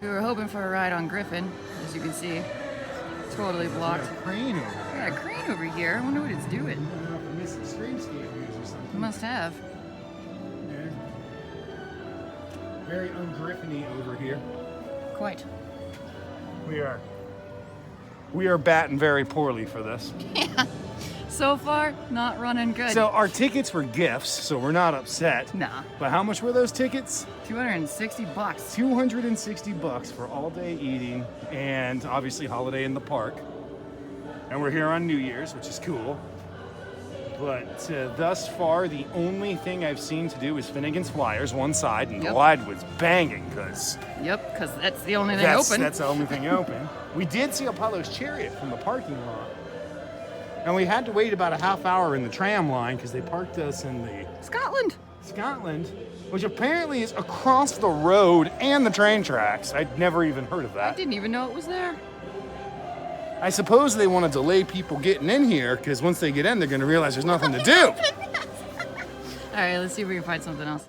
We were hoping for a ride on Griffon, as you can see. Totally blocked. There's a crane over there. Yeah, a crane over here. I wonder what it's doing. I don't know if it missed the streamscape views or something. It must have. Yeah. Very un-Griffony over here. Quite. We are batting very poorly for this. Yeah. So far, not running good. So our tickets were gifts, so we're not upset. Nah. But how much were those tickets? $260. $260 for all day eating and obviously holiday in the park. And we're here on New Year's, which is cool. But thus far, the only thing I've seen to do is Finnegan's Flyers, one side, and the ride was banging because Yep, because that's the only thing open. That's the only thing open. We did see Apollo's Chariot from the parking lot. And we had to wait about a half hour in the tram line because they parked us in the Scotland, which apparently is across the road and the train tracks. I'd never even heard of that. I didn't even know it was there. I suppose they want to delay people getting in here because once they get in, they're going to realize there's nothing to do. All right, let's see if we can find something else.